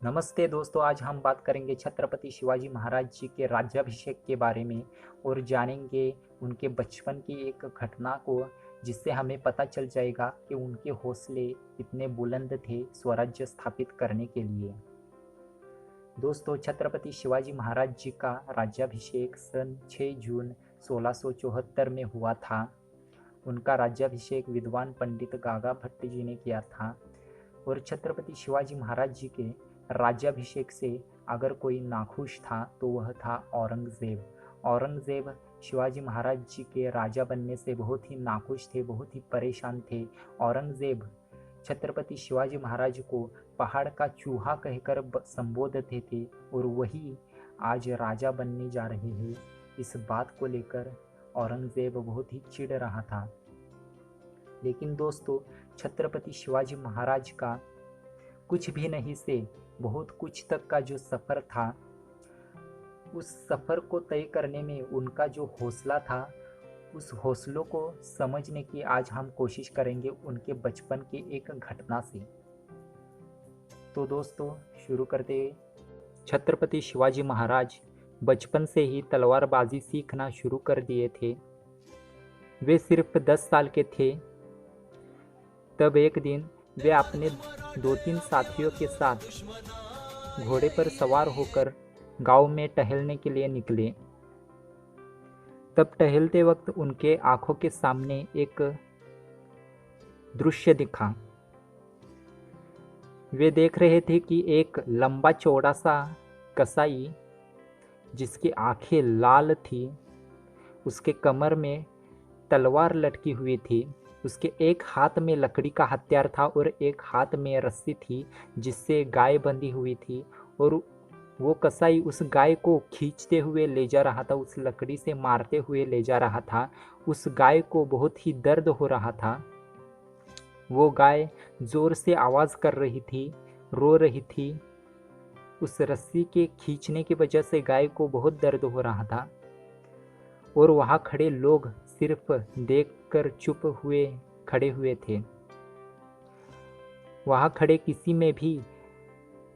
नमस्ते दोस्तों, आज हम बात करेंगे छत्रपति शिवाजी महाराज जी के राज्याभिषेक के बारे में और जानेंगे उनके बचपन की एक घटना को, जिससे हमें पता चल जाएगा कि उनके हौसले कितने बुलंद थे स्वराज्य स्थापित करने के लिए। दोस्तों, छत्रपति शिवाजी महाराज जी का राज्याभिषेक सन 6 जून 1674 में हुआ था। उनका राज्याभिषेक विद्वान पंडित गागा भट्ट जी ने किया था। और छत्रपति शिवाजी महाराज जी के राज्याभिषेक से अगर कोई नाखुश था तो वह था औरंगज़ेब। औरंगज़ेब शिवाजी महाराज जी के राजा बनने से बहुत ही नाखुश थे, बहुत ही परेशान थे। औरंगज़ेब छत्रपति शिवाजी महाराज को पहाड़ का चूहा कहकर संबोधते थे और वही आज राजा बनने जा रहे हैं। इस बात को लेकर औरंगज़ेब बहुत ही चिढ़ रहा था। लेकिन दोस्तों, छत्रपति शिवाजी महाराज का कुछ भी नहीं से बहुत कुछ तक का जो सफ़र था, उस सफ़र को तय करने में उनका जो हौसला था, उस हौसलों को समझने की आज हम कोशिश करेंगे उनके बचपन की एक घटना से। तो दोस्तों, शुरू करते हैं। छत्रपति शिवाजी महाराज बचपन से ही तलवारबाजी सीखना शुरू कर दिए थे। वे सिर्फ 10 साल के थे तब एक दिन वे अपने 2-3 साथियों के साथ घोड़े पर सवार होकर गांव में टहलने के लिए निकले। तब टहलते वक्त उनके आंखों के सामने एक दृश्य दिखा। वे देख रहे थे कि एक लंबा चौड़ा सा कसाई, जिसकी आंखें लाल थी, उसके कमर में तलवार लटकी हुई थी। उसके एक हाथ में लकड़ी का हथियार था और एक हाथ में रस्सी थी जिससे गाय बंधी हुई थी। और वो कसाई उस गाय को खींचते हुए ले जा रहा था, उस लकड़ी से मारते हुए ले जा रहा था। उस गाय को बहुत ही दर्द हो रहा था। वो गाय जोर से आवाज़ कर रही थी, रो रही थी। उस रस्सी के खींचने की वजह से गाय को बहुत दर्द हो रहा था। और वहाँ खड़े लोग सिर्फ देखकर चुप हुए खड़े हुए थे। वहाँ खड़े किसी में भी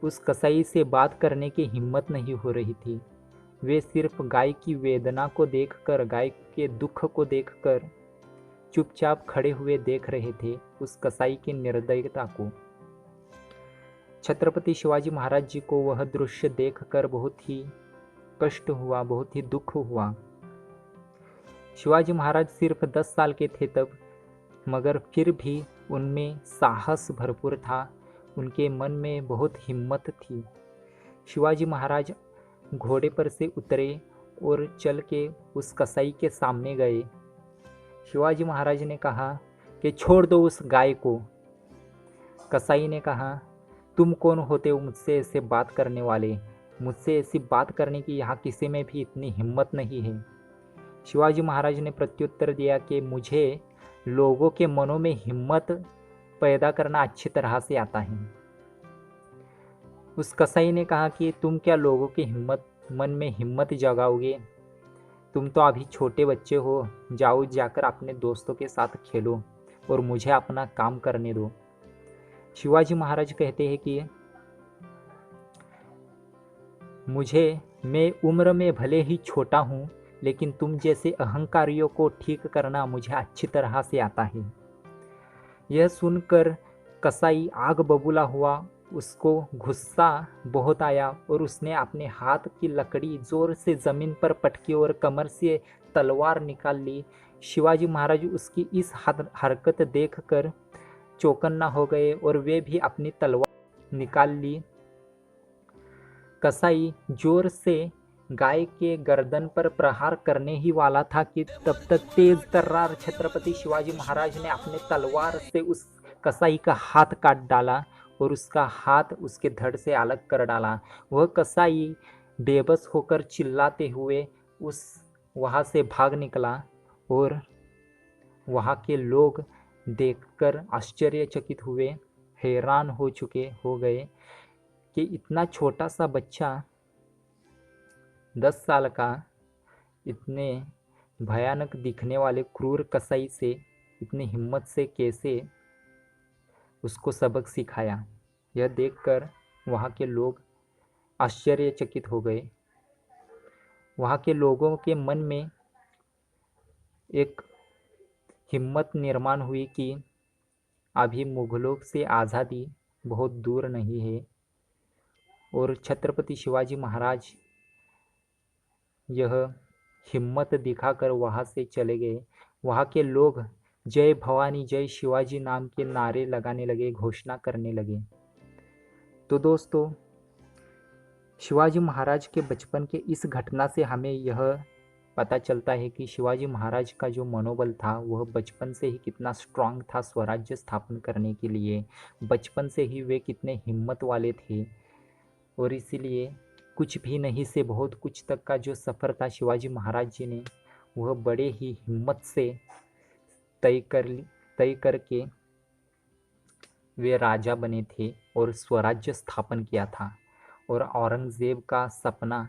उस कसाई से बात करने की हिम्मत नहीं हो रही थी। वे सिर्फ गाय की वेदना को देखकर, गाय के दुख को देखकर चुपचाप खड़े हुए देख रहे थे उस कसाई की निर्दयता को। छत्रपति शिवाजी महाराज जी को वह दृश्य देखकर बहुत ही कष्ट हुआ, बहुत ही दुख हुआ। शिवाजी महाराज सिर्फ 10 साल के थे तब, मगर फिर भी उनमें साहस भरपूर था, उनके मन में बहुत हिम्मत थी। शिवाजी महाराज घोड़े पर से उतरे और चल के उस कसाई के सामने गए। शिवाजी महाराज ने कहा कि छोड़ दो उस गाय को। कसाई ने कहा, तुम कौन होते हो मुझसे ऐसे बात करने वाले? मुझसे ऐसी बात करने की यहाँ किसी में भी इतनी हिम्मत नहीं है। शिवाजी महाराज ने प्रत्युत्तर दिया कि मुझे लोगों के मनों में हिम्मत पैदा करना अच्छी तरह से आता है। उस कसाई ने कहा कि तुम क्या लोगों के मन में हिम्मत जगाओगे? तुम तो अभी छोटे बच्चे हो, जाओ जाकर अपने दोस्तों के साथ खेलो और मुझे अपना काम करने दो। शिवाजी महाराज कहते हैं कि मैं उम्र में भले ही छोटा हूँ, लेकिन तुम जैसे अहंकारियों को ठीक करना मुझे अच्छी तरह से आता है। यह सुनकर कसाई आग बबूला हुआ, उसको गुस्सा बहुत आया और उसने अपने हाथ की लकड़ी जोर से जमीन पर पटकी और कमर से तलवार निकाल ली। शिवाजी महाराज उसकी इस हरकत देखकर चौकन्ना हो गए और वे भी अपनी तलवार निकाल ली। कसाई जोर से गाय के गर्दन पर प्रहार करने ही वाला था कि तब तक तेज तर्रार छत्रपति शिवाजी महाराज ने अपने तलवार से उस कसाई का हाथ काट डाला और उसका हाथ उसके धड़ से अलग कर डाला। वह कसाई बेबस होकर चिल्लाते हुए वहाँ से भाग निकला और वहाँ के लोग देखकर आश्चर्यचकित हुए, हैरान हो गए कि इतना छोटा सा बच्चा 10 साल का इतने भयानक दिखने वाले क्रूर कसाई से इतनी हिम्मत से कैसे उसको सबक सिखाया। यह देखकर वहाँ के लोग आश्चर्यचकित हो गए। वहाँ के लोगों के मन में एक हिम्मत निर्माण हुई कि अभी मुगलों से आज़ादी बहुत दूर नहीं है। और छत्रपति शिवाजी महाराज यह हिम्मत दिखाकर वहाँ से चले गए। वहाँ के लोग जय भवानी जय शिवाजी नाम के नारे लगाने लगे, घोषणा करने लगे। तो दोस्तों, शिवाजी महाराज के बचपन के इस घटना से हमें यह पता चलता है कि शिवाजी महाराज का जो मनोबल था वह बचपन से ही कितना स्ट्रांग था स्वराज्य स्थापन करने के लिए। बचपन से ही वे कितने हिम्मत वाले थे, और इसीलिए कुछ भी नहीं से बहुत कुछ तक का जो सफ़र था शिवाजी महाराज जी ने, वह बड़े ही हिम्मत से तय करके वे राजा बने थे और स्वराज्य स्थापन किया था। और औरंगज़ेब का सपना,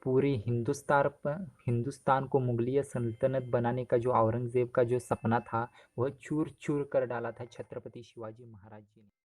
पूरी हिंदुस्तान को मुगलिय सल्तनत बनाने का जो औरंगज़ेब का जो सपना था, वह चूर चूर कर डाला था छत्रपति शिवाजी महाराज जी ने।